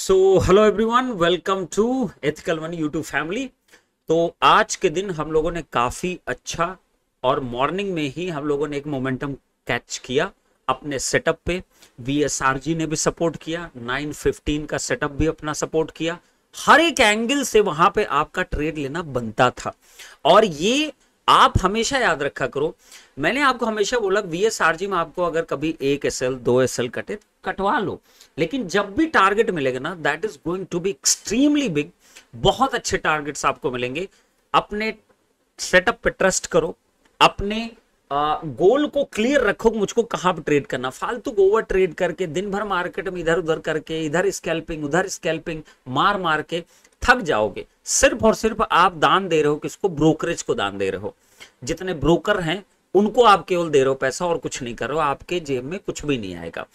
So hello everyone, welcome to ethical money YouTube family. तो आज के दिन हम लोगों ने काफी अच्छा और मॉर्निंग में ही हम लोगों ने एक मोमेंटम कैच किया अपने सेटअप पे। वीएसआरजी ने भी सपोर्ट किया, 915 का सेटअप भी अपना सपोर्ट किया। हर एक एंगल से वहां पे आपका ट्रेड लेना बनता था और ये आप हमेशा याद रखा करो। मैंने आपको हमेशा बोला वीएसआरजी में आपको अगर कभी 1 SL 2 SL कटे कटवा लो, लेकिन जब भी टारगेट मिलेगा ना that is going to be extremely big. बहुत अच्छे टारगेट्स आपको मिलेंगे। अपने सेटअप पे ट्रस्ट करो, अपने गोल को क्लियर रखो कि मुझको कहां पे ट्रेड करना। फालतू ओवर ट्रेड करके दिन भर मार्केट में इधर उधर करके इधर स्कैल्पिंग मार मार के थक जाओगे। सिर्फ और सिर्फ आप दान दे रहे हो, किसको? ब्रोकरेज को दान दे रहे हो। जितने ब्रोकर हैं उनको आप केवल दे रहे हो पैसा और कुछ नहीं कर रहे हो। आपके जेब में कुछ भी नहीं आएगा।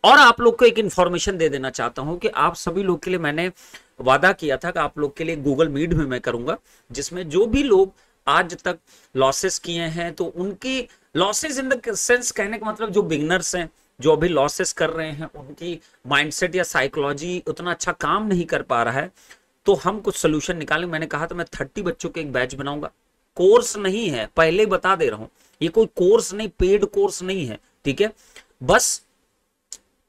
और आप लोग को एक इंफॉर्मेशन दे देना चाहता हूं कि आप सभी लोग के लिए मैंने वादा किया था कि आप लोग के लिए गूगल मीट में मैं करूंगा, जिसमें जो भी लोग आज तक लॉसेस किए हैं तो उनकी लॉसेस इन द सेंस, कहने का मतलब जो बिगनर्स हैं जो अभी लॉसेस कर रहे हैं उनकी माइंडसेट या साइकोलॉजी उतना अच्छा काम नहीं कर पा रहा है, तो हम कुछ सोल्यूशन निकालें। मैंने कहा था मैं 30 बच्चों के एक बैच बनाऊंगा। कोर्स नहीं है, पहले बता दे रहा हूं, ये कोई कोर्स नहीं, पेड कोर्स नहीं है, ठीक है। बस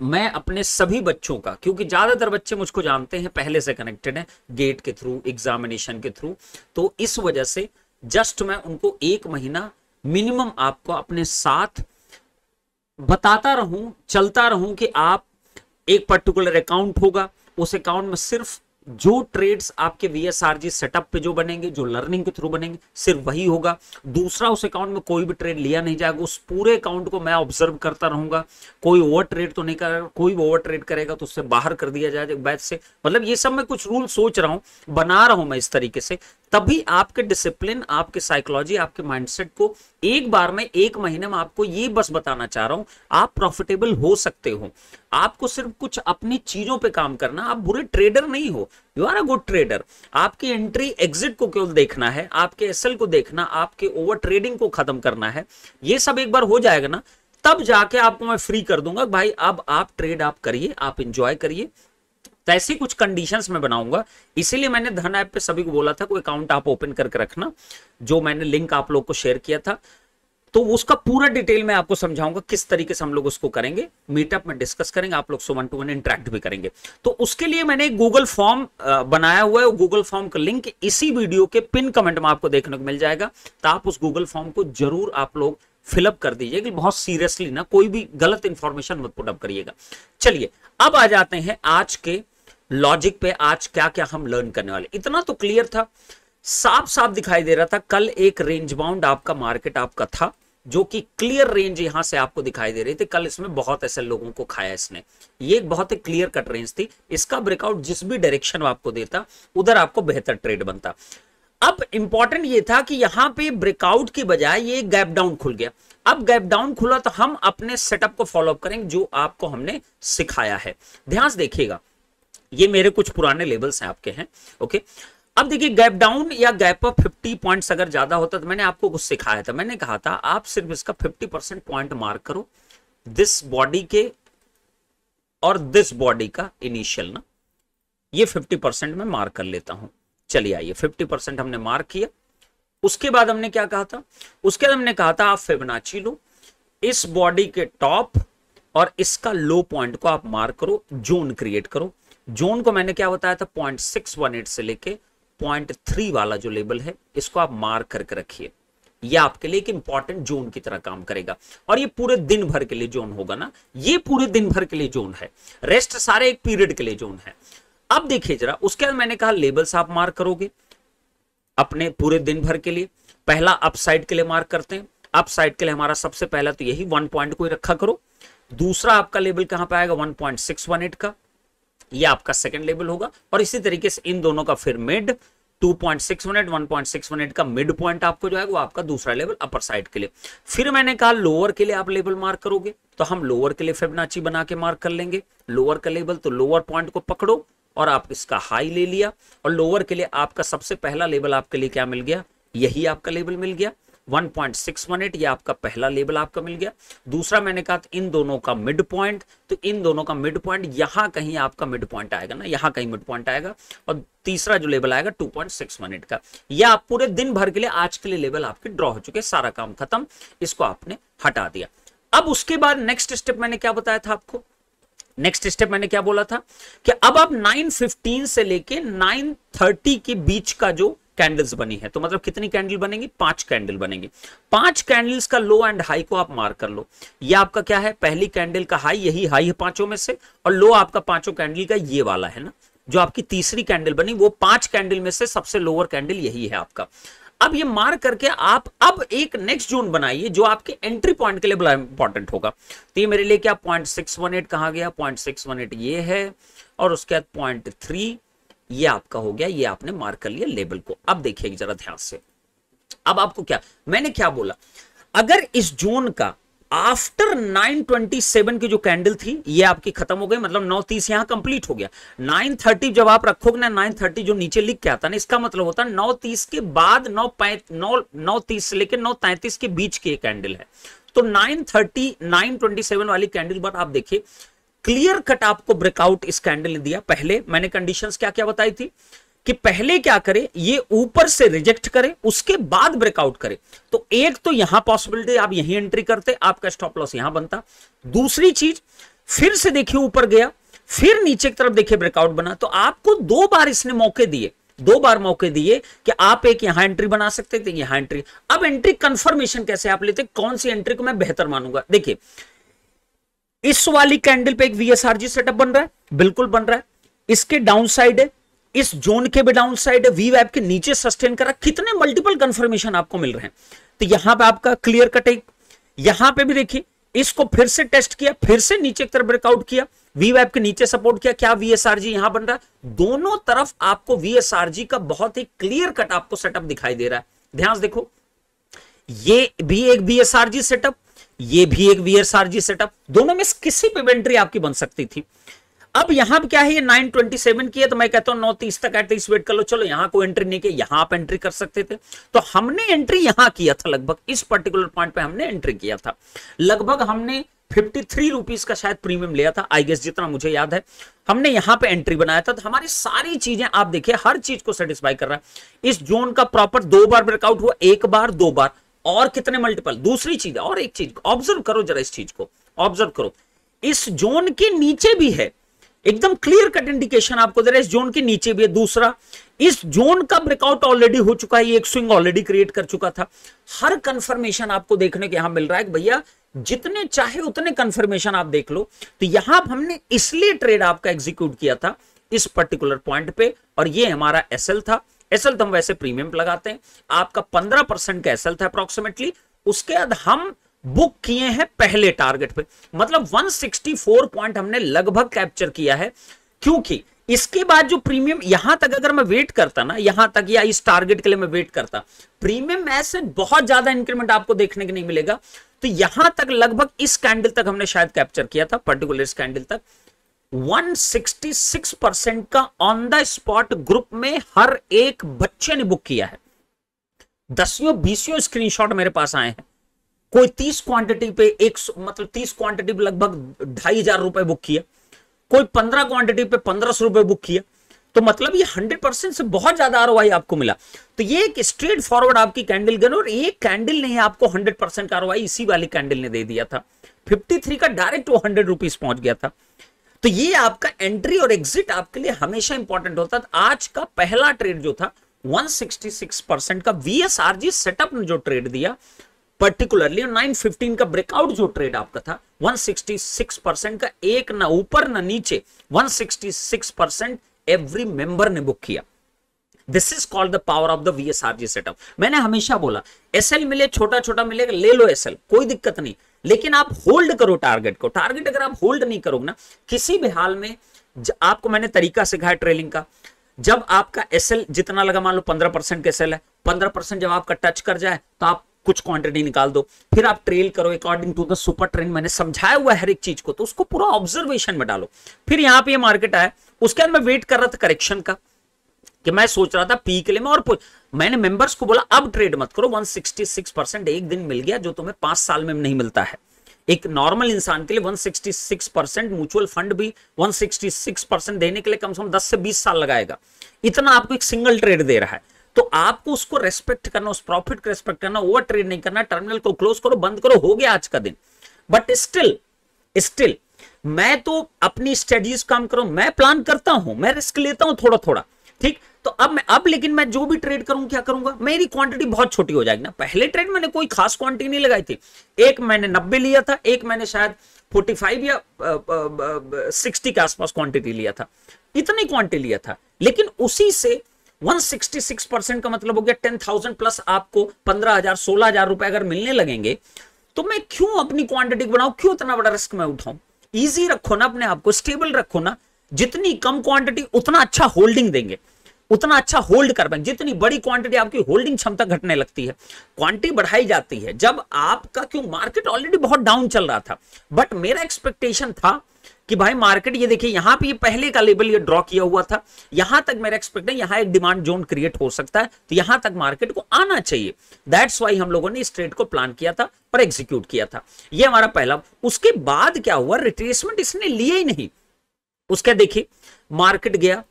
मैं अपने सभी बच्चों का, क्योंकि ज्यादातर बच्चे मुझको जानते हैं, पहले से कनेक्टेड हैं गेट के थ्रू, एग्जामिनेशन के थ्रू, तो इस वजह से जस्ट मैं उनको 1 महीना मिनिमम आपको अपने साथ बताता रहूं, चलता रहूं कि आप एक पर्टिकुलर अकाउंट होगा, उस अकाउंट में सिर्फ जो ट्रेड्स आपके वीएसआरजी सेटअप पे जो बनेंगे, जो लर्निंग के थ्रू बनेंगे, सिर्फ वही होगा। दूसरा, उस अकाउंट में कोई भी ट्रेड लिया नहीं जाएगा। उस पूरे अकाउंट को मैं ऑब्जर्व करता रहूंगा। कोई ओवर ट्रेड तो नहीं करेगा, कोई ओवर ट्रेड करेगा तो उससे बाहर कर दिया जाएगा बैच से। मतलब ये सब मैं कुछ रूल सोच रहा हूं, बना रहा हूं मैं इस तरीके से, तभी आपके डिसिप्लिन, आपके साइकोलॉजी, आपके माइंडसेट को एक बार में 1 महीने में आपको ये बस बताना चाह रहा हूं, आप प्रॉफिटेबल हो सकते हो। आपको सिर्फ कुछ अपनी चीजों पे काम करना। आप बुरे ट्रेडर नहीं हो, you are a good trader. आपकी एंट्री एग्जिट को केवल देखना है, आपके एसएल को देखना, आपके ओवर ट्रेडिंग को खत्म करना है। ये सब एक बार हो जाएगा ना, तब जाके आपको मैं फ्री कर दूंगा भाई, अब आप ट्रेड आप करिए, आप इंजॉय करिए। तो ऐसी कुछ कंडीशंस में बनाऊंगा। इसीलिए मैंने धन ऐप पे सभी को बोला था कोई अकाउंट आप ओपन करके रखना, जो मैंने लिंक आप लोग को शेयर किया था। तो उसका पूरा डिटेल में आपको समझाऊंगा किस तरीके से हम लोग उसको करेंगे। मीटअप में डिस्कस करेंगे, आप लोग से 1-to-1 इंटरेक्ट भी करेंगे। तो उसके लिए मैंने एक गूगल फॉर्म बनाया हुआ है। गूगल फॉर्म का लिंक इसी वीडियो के पिन कमेंट में आपको देखने को मिल जाएगा। तो आप उस गूगल फॉर्म को जरूर आप लोग फिलअप कर दीजिएगा, बहुत सीरियसली ना, कोई भी गलत इंफॉर्मेशन मत पुट अप करिएगा। चलिए अब आ जाते हैं आज के लॉजिक पे। आज क्या क्या हम लर्न करने वाले, इतना तो क्लियर था, साफ साफ दिखाई दे रहा था। कल एक रेंज बाउंड आपका मार्केट आपका था, जो कि क्लियर रेंज यहां से आपको दिखाई दे रही थी। कल इसमें बहुत ऐसे लोगों को खाया इसने, ये एक बहुत ही क्लियर कट रेंज थी। इसका ब्रेकआउट जिस भी डायरेक्शन में आपको देता, उधर आपको बेहतर ट्रेड बनता। अब इंपॉर्टेंट ये था कि यहां पे ब्रेकआउट की बजाय ये गैप डाउन खुल गया। अब गैप डाउन खुला तो हम अपने सेटअप को फॉलोअप करेंगे जो आपको हमने सिखाया है। ध्यान से देखिएगा, ये मेरे कुछ पुराने लेवल्स हैं, आपके हैं, ओके। अब देखिए, गैप डाउन या गैप अप 50 पॉइंट्स अगर ज्यादा होता तो मैंने आपको कुछ सिखाया था। मैंने कहा था आप सिर्फ इसका 50% पॉइंट मार्क करो, दिस बॉडी के और दिस बॉडी का इनिशियल ना, ये 50% में मार्क कर लेता हूं। चलिए आइए, 50% हमने मार्क किया। उसके बाद हमने क्या कहा था? उसके बाद हमने कहा था आप फिबोनाची लो, इस बॉडी के टॉप और इसका लो पॉइंट को आप मार्क करो, जोन क्रिएट करो। जोन को मैंने क्या बताया था? 0.618 से लेके 0.3 वाला जो लेवल है, इसको आप मार्क करके रखिए। यह आपके लिए एक इंपॉर्टेंट जोन की तरह काम करेगा और ये पूरे दिन भर के लिए जोन होगा ना, ये पूरे दिन भर के लिए जोन है, रेस्ट सारे एक पीरियड के लिए जोन है। अब देखिए जरा, उसके बाद मैंने कहा लेवल्स आप मार्क करोगे अपने पूरे दिन भर के लिए। पहला अपसाइड के लिए मार्क करते हैं। अपसाइड के लिए हमारा सबसे पहला तो यही 1 पॉइंट को ही रखा करो। दूसरा आपका लेवल कहां पे आएगा? 1.618 का, ये आपका सेकंड लेवल होगा। और इसी तरीके से इन दोनों का फिर मिड 2.618, 1.618 का मिड पॉइंट आपको जो है वो आपका दूसरा लेवल अपर साइड के लिए। फिर मैंने कहा लोअर के लिए आप लेवल मार्क करोगे, तो हम लोअर के लिए फिबोनाची बना के मार्क कर लेंगे। लोअर का लेवल तो लोअर पॉइंट को पकड़ो और आप इसका हाई ले लिया, और लोअर के लिए आपका सबसे पहला लेवल आपके लिए क्या मिल गया? यही आपका लेवल मिल गया। 1.618 ये आपका पहला लेवल आपका मिल गया। दूसरा मैंने कहा इन दोनों का मिड पॉइंट, तो इन दोनों का मिड पॉइंट यहां कहीं आपका मिड पॉइंट आएगा ना, यहां कहीं मिड पॉइंट आएगा। और तीसरा जो लेवल आएगा 2.618 का, यह आप पूरे दिन भर के लिए आज के लिए लेवल आपके ड्रॉ हो चुके, सारा काम खत्म, इसको आपने हटा दिया। अब उसके बाद नेक्स्ट स्टेप मैंने क्या बताया था आपको, नेक्स्ट स्टेप मैंने क्या बोला था कि अब आप 9:15 से लेके 9:30 के बीच का जो कैंडल्स बनी है, तो मतलब कितनी कैंडल बनेगी, 5 कैंडल बनेगी। 5 कैंडल्स का लो एंड हाई को आप मार्क कर लो। ये आपका क्या है, पहली कैंडल का हाई, यही हाई है पांचों में से, और लो आपका पांचों कैंडल का ये वाला है ना, जो आपकी तीसरी कैंडल बनी वो 5 कैंडल में से सबसे लोअर कैंडल यही है आपका। अब ये मार्क करके आप अब एक नेक्स्ट जोन बनाइए जो आपके एंट्री पॉइंट के लिए बड़ा इंपॉर्टेंट होगा। तो ये मेरे लिए क्या 0.618 कहा गया, 0.618 ये है, और उसके बाद 0.3 ये आपका हो गया, ये आपने मार्क कर लिया लेवल को। अब देखिए जरा ध्यान से, अब आपको क्या मैंने क्या बोला, अगर इस जोन का आफ्टर 9:27 की जो कैंडल थी ये आपकी खत्म हो गई, मतलब 9:30 यहां कंप्लीट हो गया। 9:30 जब आप रखोगे ना, 9:30 जो नीचे लिख के आता है ना, इसका मतलब होता है 9:30 के बाद 9:30 से लेकर 9:33 के बीच की कैंडल है। तो 9:30 9:27 वाली कैंडल पर आप देखिए क्लियर कट आपको ब्रेकआउट इस कैंडल ने दिया। पहले मैंने कंडीशंस क्या क्या बताई थी कि पहले क्या करे, ये ऊपर से रिजेक्ट करे, उसके बाद ब्रेकआउट करे। तो एक तो यहां पॉसिबिलिटी आप यहीं एंट्री करते, आपका स्टॉप लॉस यहां बनता। दूसरी चीज फिर से देखिए ऊपर गया, फिर नीचे की तरफ देखिए ब्रेकआउट बना, तो आपको 2 बार इसने मौके दिए, 2 बार मौके दिए कि आप एक यहां एंट्री बना सकते थे, यहां एंट्री। अब एंट्री कंफर्मेशन कैसे आप लेते, कौन सी एंट्री को मैं बेहतर मानूंगा। देखिए इस वाली कैंडल पे एक वीएसआरजी सेटअप बन रहा है, बिल्कुल बन रहा है। इसके डाउन साइड है, इस जोन के भी डाउन साइड है, वी वेब के नीचे सस्टेन करा, कितने मल्टीपल कंफर्मेशन आपको मिल रहे हैं। तो यहां पे आपका क्लियर कट है, यहां पे भी देखिए इसको फिर से टेस्ट किया, फिर से नीचे की तरफ ब्रेकआउट किया, वी वेब के नीचे सपोर्ट किया, क्या वीएसआरजी यहां बन रहा है। दोनों तरफ आपको वीएसआरजी का बहुत ही क्लियर कट आपको सेटअप दिखाई दे रहा है। ध्यान से देखो, ये भी एक वीएसआरजी सेटअप, ये भी एक वीएसआरजी सेटअप, दोनों में किसी पे एंट्री आपकी बन सकती थी। अब यहां पे क्या है, ये 9:27 की है, तो मैं कहता हूं 9:30 तक एटलीस्ट वेट कर लो। चलो यहां कोई एंट्री नहीं की, यहां आप एंट्री कर सकते थे, तो हमने एंट्री यहां किया था, लगभग इस पर्टिकुलर पॉइंट पे हमने एंट्री किया था। लगभग हमने 53 रुपीज का शायद प्रीमियम लिया था, आई गेस, जितना मुझे याद है। हमने यहां पे एंट्री बनाया था, तो हमारी सारी चीजें आप देखिए हर चीज को सेटिस्फाई कर रहा है। इस जोन का प्रॉपर 2 बार ब्रेकआउट हुआ, 1 बार 2 बार, और कितने मल्टीपल। दूसरी चीज और एक चीज ऑब्जर्व करो जरा, इस चीज को ऑब्जर्व करो, इस जोन के नीचे भी है, एकदम क्लियर कट इंडिकेशन आपको दे रहा है, इस जोन के नीचे भी है। दूसरा, इस जोन का ब्रेकआउट ऑलरेडी हो चुका है, ये एक स्विंग ऑलरेडी क्रिएट कर चुका था। हर कंफर्मेशन आपको देखने के यहां मिल रहा है कि भैया जितने चाहे उतने कंफर्मेशन आप देख लो। तो यहां हमने इसलिए ट्रेड आपका एग्जीक्यूट किया था इस पर्टिकुलर पॉइंट पे, और ये हमारा एसएल था। एसएल तो हम वैसे प्रीमियम लगाते हैं, आपका 15% का एसएल था अप्रोक्सीमेटली। उसके बाद हम बुक किए हैं पहले टारगेट पे, मतलब 164 पॉइंट हमने लगभग कैप्चर किया है। क्योंकि इसके बाद जो प्रीमियम यहां तक अगर मैं वेट करता ना, यहां तक या इस टारगेट के लिए मैं वेट करता, प्रीमियम ऐसे बहुत ज्यादा इंक्रीमेंट आपको देखने को नहीं मिलेगा। तो यहां तक लगभग इस कैंडल तक हमने शायद कैप्चर किया था, पर्टिकुलर इस कैंडल तक 166% का ऑन द स्पॉट ग्रुप में हर एक बच्चे ने बुक किया है। 10-20 स्क्रीनशॉट मेरे पास आए हैं। कोई 30 क्वांटिटी पे 30 क्वांटिटी पे लगभग 2,500 रुपए बुक किया, कोई 15 क्वांटिटी पे 1,500 रुपए बुक किया। तो मतलब ये 100% से बहुत ज्यादा आरओआई आपको मिला। तो ये एक स्ट्रेट फॉरवर्ड आपकी कैंडल गन, और एक कैंडल ने आपको 100% का आरओआई इसी वाली कैंडल ने दे दिया था। 53 का डायरेक्ट वो 100 रुपीज पहुंच गया था। तो ये आपका एंट्री और एग्जिट आपके लिए हमेशा इंपॉर्टेंट होता है। आज का पहला ट्रेड जो था 166% का वीएसआरजी सेटअप ने जो ट्रेड दिया, पर्टिकुलरली 9:15 का ब्रेकआउट जो ट्रेड आपका था 166% का, एक ना ऊपर ना नीचे, 166% एवरी मेंबर ने बुक किया। This is called the power of the VSRG setup. मैंने हमेशा बोला एसएल मिले, छोटा छोटा मिलेगा, ले लो एसएल, कोई दिक्कत नहीं, लेकिन आप होल्ड करो टारगेट को। टारगेट अगर आप होल्ड नहीं करोगे ना, किसी भी हाल में, आपको मैंने तरीका सिखाया ट्रेलिंग का। जब आपका एसएल जितना लगा, मान लो 15% का एसएल है, 15% जब आपका टच कर जाए तो आप कुछ क्वांटिटी निकाल दो, फिर आप ट्रेल करो according to the super trend. मैंने समझाया हुआ है हर एक चीज को, तो उसको पूरा ऑब्जर्वेशन में डालो। फिर यहां पे ये मार्केट आया, उसके बाद मैं वेट कर रहा था करेक्शन का, कि मैं सोच रहा था पीक ले में, और मैंने मेंबर्स को बोला अब ट्रेड मत करो, 166% एक दिन मिल गया जो तुम्हें 5 साल में नहीं मिलता है। एक नॉर्मल इंसान के लिए 166%, म्यूचुअल फंड भी 166% देने के लिए कम से कम 10 से 20 साल लगाएगा। इतना आपको एक सिंगल ट्रेड दे रहा है, तो आपको उसको रेस्पेक्ट करना, उस प्रॉफिट को रेस्पेक्ट करना, ओवर ट्रेड नहीं करना। टर्मिनल को क्लोज करो, बंद करो, हो गया आज का दिन। बट स्टिल मैं तो अपनी स्टडीज काम करूं, मैं प्लान करता हूं, मैं रिस्क लेता हूं थोड़ा थोड़ा, ठीक। तो अब लेकिन मैं जो भी ट्रेड करूं क्या करूंगा, मेरी क्वांटिटी बहुत छोटी हो जाएगी ना। पहले ट्रेड मैंने कोई खास क्वांटिटी नहीं लगाई थी, एक मैंने 90 लिया था, एक मैंने शायद 45 या 60 के आसपास क्वांटिटी लिया था, इतनी क्वांटिटी लिया था। लेकिन उसी से 166% का मतलब हो गया 10,000 प्लस आपको 15,000 16,000 रुपए अगर मिलने लगेंगे, तो मैं क्यों अपनी क्वांटिटी बनाऊं, क्यों इतना बड़ा रिस्क मैं उठाऊं। इजी रखो ना अपने आप को, स्टेबल रखो ना। जितनी कम क्वांटिटी उतना अच्छा होल्डिंग देंगे, उतना अच्छा होल्ड कर पाएंगे। जितनी बड़ी क्वांटिटी आपकी होल्डिंग क्षमता घटने लगती है, क्वांटिटी बढ़ाई जाती है। जब आपका क्यों मार्केट ऑलरेडी बहुत डाउन चल रहा था, बट मेरा एक्सपेक्टेशन था कि भाई मार्केट, ये देखिए यहां पे ये पहले का लेवल ये ड्रॉ किया हुआ था, यहां तक मेरा एक्सपेक्ट है यहां एक डिमांड जोन क्रिएट हो सकता है, तो यहां तक मार्केट को आना चाहिए। दैट्स वाई हम लोगों ने इस ट्रेड को प्लान किया था और एग्जीक्यूट किया था। ये हमारा पहला। उसके बाद क्या हुआ, रिट्रेसमेंट इसने लिया ही नहीं। उसके देखिए मार्केट गया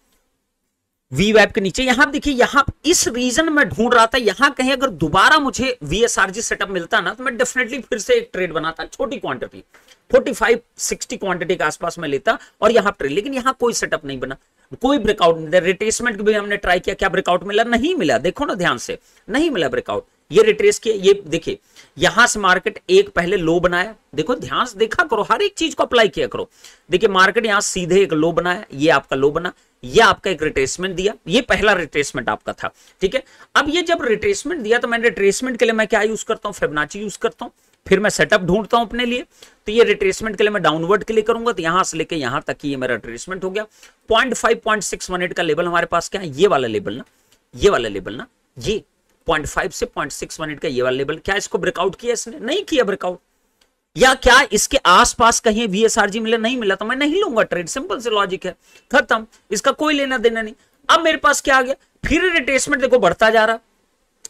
वी वेब के नीचे, यहां देखिए, यहां इस रीजन में ढूंढ रहा था, यहां कहीं अगर दोबारा मुझे वीएसआरजी सेटअप मिलता ना, तो मैं डेफिनेटली फिर से एक ट्रेड बनाता, छोटी क्वांटिटी 45-60 क्वांटिटी के आसपास में लेता और यहां ट्रेड। लेकिन यहां कोई सेटअप नहीं बना, कोई ब्रेकआउट नहीं। रिट्रेसमेंट भी हमने ट्राई किया, क्या ब्रेकआउट मिला, नहीं मिला। देखो ना ध्यान से, नहीं मिला ब्रेकआउट। ये रिट्रेस किया, ये देखिए यहां से मार्केट एक पहले लो बनाया, देखो ध्यान से देखा करो, हर एक चीज को अप्लाई किया करो। देखिए मार्केट यहां सीधे एक लो बनाया, ये आपका लो बना, ये आपका एक रिट्रेसमेंट दिया, ये पहला रिट्रेसमेंट आपका था, ठीक है। अब ये जब रिट्रेसमेंट दिया, तो मैं रिट्रेसमेंट के लिए मैं क्या यूज करता हूं, फिबोनाची यूज करता हूं, फिर मैं सेटअप ढूंढता हूं अपने लिए। तो ये रिट्रेसमेंट के लिए मैं डाउनवर्ड के लिए करूंगा, तो यहां से लेके यहां तक ये मेरा रिट्रेसमेंट हो गया। 0.5-0.618 का लेवल हमारे पास क्या है, ये वाला लेवल ना, ये वाला लेवल ना, ये 0.5 से 0.618 का ये वाला लेवल, क्या इसको ब्रेकआउट किया इसने, नहीं किया ब्रेकआउट। या क्या इसके आसपास कहीं वीएसआरजी मिला, नहीं मिला, तो मैं नहीं लूंगा ट्रेड। सिंपल से लॉजिक है, खत्म, इसका कोई लेना देना नहीं। अब मेरे पास क्या आ गया, फिर रिट्रेसमेंट देखो बढ़ता जा रहा,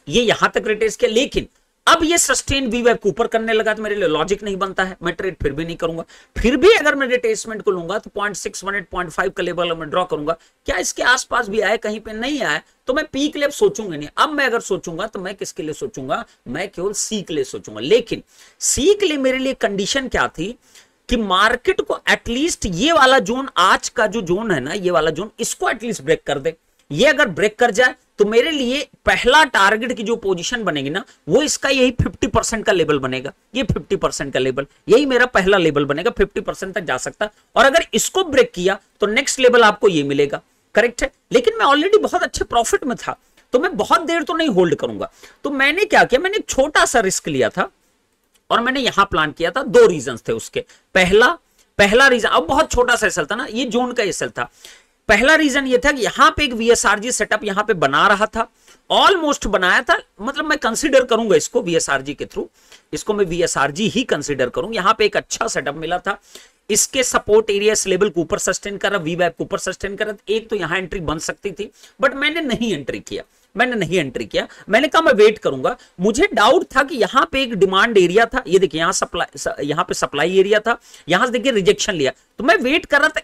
ये यहां तक रिट्रेस किया, लेकिन अब ये सस्टेन वी वेब को ऊपर करने लगा, तो मेरे लिए लॉजिक नहीं बनता है, मैं ट्रेड फिर भी नहीं करूंगा। फिर भी अगर मैं रिट्रेसमेंट को लूंगा तो 0.618-0.5 का लेवल मैं ड्रॉ करूंगा, क्या इसके आसपास भी आए, कहीं पे नहीं आया, तो मैं पी के लिए सोचूंगा नहीं। अब मैं अगर सोचूंगा तो मैं किसके लिए सोचूंगा, मैं केवल सी के लिए सोचूंगा। लेकिन सी के लिए मेरे लिए कंडीशन क्या थी कि मार्केट को एटलीस्ट ये वाला जोन, आज का जो जोन है ना, ये वाला जोन, इसको एटलीस्ट ब्रेक कर दे। ये अगर ब्रेक कर जाए तो मेरे लिए पहला टारगेट की जो पोजीशन बनेगी ना, वो इसका यही 50% का लेवल बनेगा। ये 50% का लेवल, यही मेरा पहला लेवल बनेगा, 50% तक जा सकता। और अगर इसको ब्रेक किया तो नेक्स्ट लेवल आपको ये मिलेगा, करेक्ट है। लेकिन मैं ऑलरेडी बहुत अच्छे प्रॉफिट में था, तो मैं बहुत देर तो नहीं होल्ड करूंगा। तो मैंने क्या किया, मैंने एक छोटा सा रिस्क लिया था और मैंने यहां प्लान किया था। 2 रीजन थे उसके। पहला रीजन, अब बहुत छोटा सा एसएल था ना, ये जोन का एसएल था। पहला रीजन ये था कि यहां पे एक वीएसआरजी सेटअप यहां पे बना रहा था, ऑलमोस्ट बनाया था, मतलब मैं कंसीडर करूंगा इसको वीएसआरजी के थ्रू, इसको मैं वीएसआरजी ही कंसीडर करूंगा। यहां पे एक अच्छा सेटअप मिला था, इसके सपोर्ट एरिया इस लेवल को ऊपर सस्टेन कर रहा, वी वेब को ऊपर सस्टेन कर रहा, एक तो यहां एंट्री बन सकती थी, बट मैंने नहीं एंट्री किया। मैंने कहा मैं वेट करूंगा। मुझे डाउट था कि यहां पे एक डिमांड एरिया था, ये देखिए यहां पे सप्लाई एरिया था, यहां से देखिए रिजेक्शन लिया, तो मैं वेट कर रहा था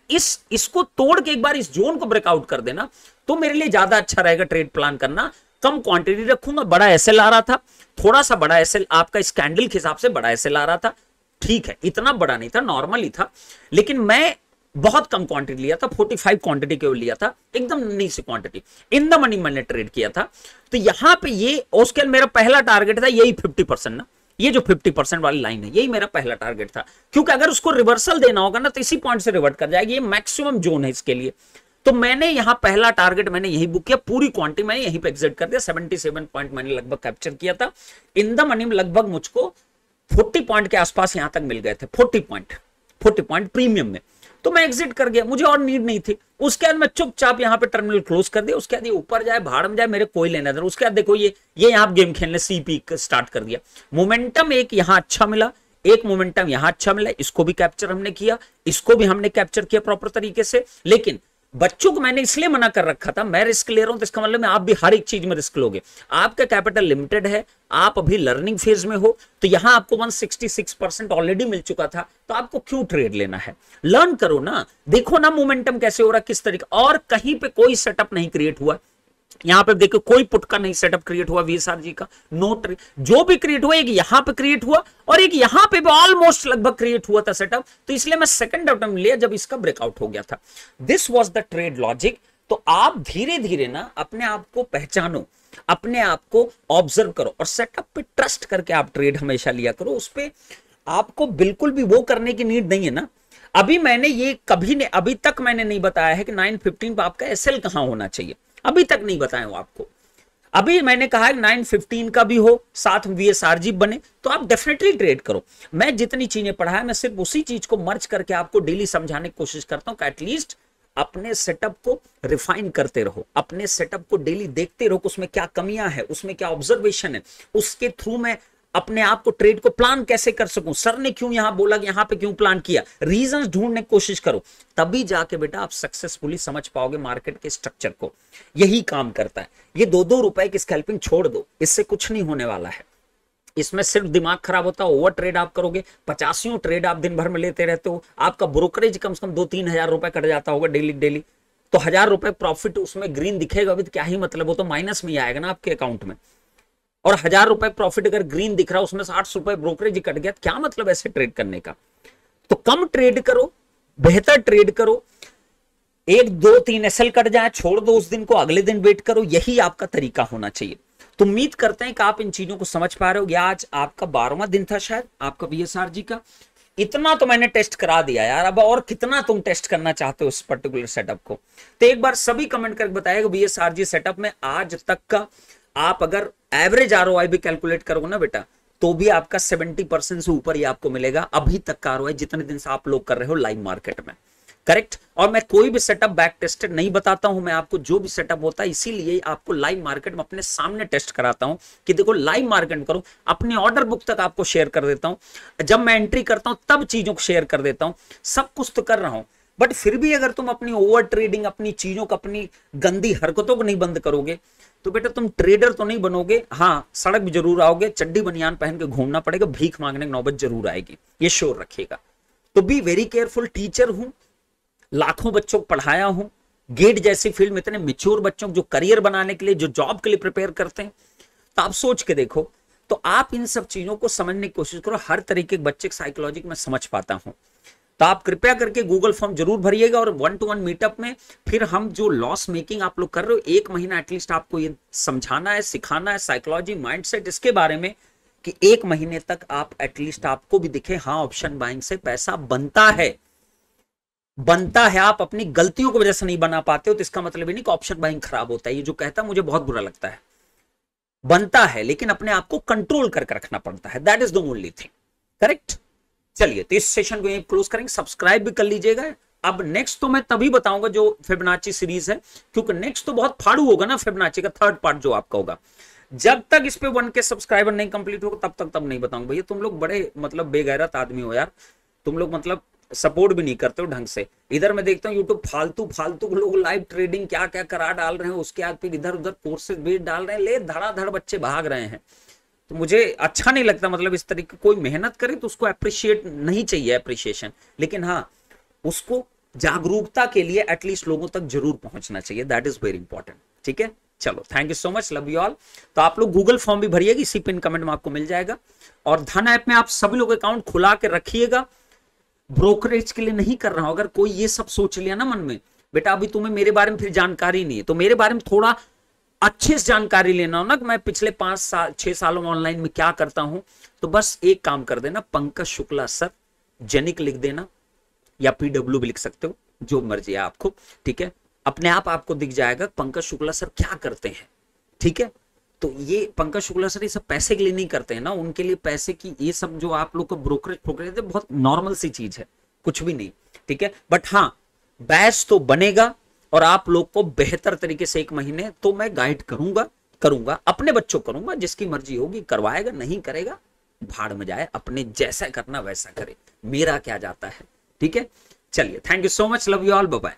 इसको तोड़ के एक बार इस जोन को ब्रेकआउट कर देना, तो मेरे लिए ज्यादा अच्छा रहेगा ट्रेड प्लान करना। कम क्वांटिटी रखूंगा, बड़ा एसएल आ रहा था, थोड़ा सा बड़ा एसएल आपका इस कैंडल के हिसाब से बड़ा एसएल आ रहा था, ठीक है, इतना बड़ा नहीं था, नॉर्मल ही था। लेकिन मैं बहुत कम क्वांटिटी लिया था, 45 क्वांटिटी केवल लिया था, एकदम नई सी क्वांटिटी, इन द मनी मैंने ट्रेड किया था। तो यहां पे ये उसके मेरा पहला टारगेट था यही 50% ना, ये जो 50% वाली लाइन है, यही मेरा पहला टारगेट था, क्योंकि अगर उसको रिवर्सल देना होगा ना तो इसी पॉइंट से रिवर्ट कर जाएगी, ये मैक्सिमम जोन है इसके लिए। तो मैंने यहां पहला टारगेट मैंने यही बुक किया, पूरी क्वांटिटी मैंने यहीं पे एग्जिट कर दिया, 77 पॉइंट मैंने लगभग कैप्चर किया था। इन द मनी में लगभग मुझको 40 पॉइंट के आसपास यहां तक मिल गए थे, 40 पॉइंट प्रीमियम में, तो मैं एग्जिट कर गया, मुझे और नीड नहीं थी। उसके बाद मैं चुपचाप यहां पे टर्मिनल क्लोज कर दिया। उसके बाद ये ऊपर जाए भाड़ में जाए मेरे कोई लेना देना। उसके बाद देखो ये यहां गेम खेलने सीपी स्टार्ट कर दिया। मोमेंटम एक यहां अच्छा मिला, एक मोमेंटम यहां अच्छा मिला, इसको भी कैप्चर हमने किया, इसको भी हमने कैप्चर किया प्रॉपर तरीके से। लेकिन बच्चों को मैंने इसलिए मना कर रखा था, मैं रिस्क ले रहा हूं तो इसका मतलब आप भी हर एक चीज में रिस्क लोगे। आपका कैपिटल लिमिटेड है, आप अभी लर्निंग फेज में हो, तो यहां आपको 166% ऑलरेडी मिल चुका था, तो आपको क्यों ट्रेड लेना है? लर्न करो ना, देखो ना मोमेंटम कैसे हो रहा, किस तरीके, और कहीं पे कोई सेटअप नहीं क्रिएट हुआ। यहां पे देखो कोई पुट का नहीं सेटअप क्रिएट हुआ वीएसआर जी का, नो जो भी क्रिएट हुआ एक यहां पे क्रिएट हुआ और एक यहां पे भी ऑलमोस्ट लगभग क्रिएट हुआ था सेटअप, तो इसलिए मैं सेकंड अटेम्प्ट लिया जब इसका ब्रेकआउट हो गया था। This was the trade logic. तो आप धीरे धीरे ना अपने आप को पहचानो, अपने आप को ऑब्जर्व करो और सेटअप पे ट्रस्ट करके आप ट्रेड हमेशा लिया करो। उस पे आपको बिल्कुल भी वो करने की नीड नहीं है ना। अभी मैंने ये कभी ने अभी तक मैंने नहीं बताया है कि 915 पे आपका एसएल कहां होना चाहिए, अभी तक नहीं बताया हूं आपको। अभी मैंने कहा है 915 का भी हो, साथ वीएसआरजी बने, तो आप डेफिनेटली ट्रेड करो। मैं जितनी चीजें पढ़ा है मैं सिर्फ उसी चीज को मर्ज करके आपको डेली समझाने की कोशिश करता हूं कि एटलीस्ट अपने सेटअप को रिफाइन करते रहो, अपने सेटअप को डेली देखते रहो, उसमें क्या कमियां है, उसमें क्या ऑब्जर्वेशन है, उसके थ्रू मैं अपने आप को ट्रेड को प्लान कैसे कर सकूं, सर ने क्यों यहां बोला कि यहां पे क्यों प्लान किया, रीजंस ढूंढने की कोशिश करो, तभी जाके बेटा आप सक्सेसफुली समझ पाओगे मार्केट के स्ट्रक्चर को। यही काम करता है। ये 2-2 रुपए की स्कैल्पिंग छोड़ दो, इससे कुछ नहीं होने वाला है। इसमें सिर्फ दिमाग खराब होता है, ओवर ट्रेड आप करोगे, 85 ट्रेड आप दिन भर में लेते रहते हो, आपका ब्रोकरेज कम से कम 2-3 हजार रुपए कट जाता होगा डेली डेली, तो 1000 रुपए प्रॉफिट उसमें ग्रीन दिखेगा भी तो क्या ही मतलब, वो तो माइनस में ही आएगा ना आपके अकाउंट में। और 1000 रुपए प्रॉफिट अगर ग्रीन दिख रहा है उसमें से 800 रुपए ब्रोकरेज कट गया, क्या मतलब ऐसे ट्रेड करने का? तो कम ट्रेड करो, बेहतर ट्रेड करो, 1-2-3 एसएल कट जाए छोड़ दो उस दिन को, अगले दिन वेट करो, यही आपका तरीका होना चाहिए। तो उम्मीद करते हैं कि आप इन चीजों को समझ पा रहे हो। आज आपका 12वां दिन था शायद आपका वीएसआर जी का। इतना तो मैंने टेस्ट करा दिया यार, अब और कितना तुम टेस्ट करना चाहते हो इस पर्टिकुलर सेटअप को? तो एक बार सभी कमेंट करके बताइएगा वीएसआर जी सेटअप में आज तक का आप अगर एवरेज आरओआई भी कैलकुलेट करोगे ना बेटा, तो भी आपका 70% से ऊपर ही आपको मिलेगा अभी तक का आरओआई, जितने दिन से आप लोग कर रहे हो लाइव मार्केट में। करेक्ट। और मैं कोई भी सेटअप बैक टेस्टेड नहीं बताता हूं, मैं आपको जो भी सेटअप होता है इसीलिए आपको लाइव मार्केट में अपने सामने टेस्ट कराता हूं कि देखो लाइव मार्केट में करो। अपनी ऑर्डर बुक तक आपको शेयर कर देता हूं, जब मैं एंट्री करता हूं तब चीजों को शेयर कर देता हूं, सब कुछ तो कर रहा हूं। बट फिर भी अगर तुम अपनी ओवर ट्रेडिंग, अपनी चीजों को, अपनी गंदी हरकतों को नहीं बंद करोगे तो बेटा तुम ट्रेडर तो नहीं बनोगे। हाँ, सड़क भी जरूर आओगे, चड्डी बनियान पहन के घूमना पड़ेगा, भीख मांगने की नौबत जरूर आएगी, ये श्योर रखिएगा। तो बी वेरी केयरफुल। टीचर हूं, लाखों बच्चों को पढ़ाया हूं, गेट जैसी फील्ड में इतने मैच्योर बच्चों को जो करियर बनाने के लिए, जो जॉब के लिए प्रिपेयर करते हैं, तो आप सोच के देखो। तो आप इन सब चीजों को समझने की कोशिश करो। हर तरीके के बच्चे की साइकोलॉजी में समझ पाता हूं, तो आप कृपया करके गूगल फॉर्म जरूर भरिएगा। और 1-to-1 मीटअप में फिर हम जो लॉस मेकिंग आप लोग कर रहे हो, 1 महीना एटलीस्ट आपको ये समझाना है, सिखाना है, साइकोलॉजी, माइंडसेट, इसके बारे में कि 1 महीने तक आप एटलीस्ट आपको भी दिखे हाँ ऑप्शन बाइंग से पैसा बनता है, बनता है। आप अपनी गलतियों की वजह से नहीं बना पाते हो तो इसका मतलब ही नहीं कि ऑप्शन बाइंग खराब होता है। ये जो कहता है मुझे बहुत बुरा लगता है। बनता है लेकिन अपने आप को कंट्रोल करके रखना पड़ता है, that is the only thing. Correct. चलिए, तो इस सेशन को यहीं क्लोज करेंगे। सब्सक्राइब भी कर लीजिएगा। अब नेक्स्ट तो मैं तभी बताऊंगा जो फिबोनाची सीरीज है, क्योंकि नेक्स्ट तो बहुत फाड़ू होगा ना फिबोनाची का 3rd पार्ट जो आपका होगा। जब तक इस पे 1K सब्सक्राइबर नहीं कंप्लीट होगा तब नहीं बताऊंगा। भैया तुम लोग बड़े मतलब बेगैरत आदमी हो यार, तुम लोग मतलब सपोर्ट भी नहीं करते हो ढंग से। इधर मैं देखता हूँ यूट्यूब फालतू लोग लाइव ट्रेडिंग क्या क्या करा डाल रहे हैं, उसके बाद फिर इधर उधर कोर्सेज बेच डाल रहे हैं, ले धड़ाधड़ बच्चे भाग रहे हैं। तो मुझे अच्छा नहीं लगता। मतलब इस तरीके कोई मेहनत करे तो उसको अप्रिशिएट नहीं चाहिए, अप्रिशिएशन, लेकिन हाँ उसको जागरूकता के लिए एटलीस्ट लोगों तक जरूर पहुंचना चाहिए, दैट इज वेरी इंपॉर्टेंट। ठीक है, चलो, thank you so much, love you all. तो आप लोग गूगल फॉर्म भी भरिएगा, इसी पिन कमेंट में आपको मिल जाएगा। और धन ऐप में आप सभी लोग अकाउंट खुला के रखिएगा। ब्रोकरेज के लिए नहीं कर रहा हूं। अगर कोई ये सब सोच लिया ना मन में, बेटा अभी तुम्हें मेरे बारे में फिर जानकारी नहीं है, तो मेरे बारे में थोड़ा अच्छे से जानकारी लेना हो ना कि मैं पिछले 5-6 सालों में ऑनलाइन में क्या करता हूं, तो बस एक काम कर देना, पंकज शुक्ला सर जेनिक लिख देना, या PW भी लिख सकते हो, जो मर्जी है आपको। ठीक है, अपने आप आपको दिख जाएगा पंकज शुक्ला सर क्या करते हैं। ठीक है, तो ये पंकज शुक्ला सर ये सब पैसे के लिए नहीं करते हैं ना, उनके लिए पैसे की ये सब जो आप लोग को ब्रोकरेज बहुत नॉर्मल सी चीज है, कुछ भी नहीं। ठीक है, बट हाँ बैच तो बनेगा और आप लोग को बेहतर तरीके से 1 महीने तो मैं गाइड करूंगा अपने बच्चों करूंगा, जिसकी मर्जी होगी करवाएगा, नहीं करेगा भाड़ में जाए, अपने जैसा करना वैसा करे, मेरा क्या जाता है। ठीक है, चलिए, thank you so much, love you all, bye bye.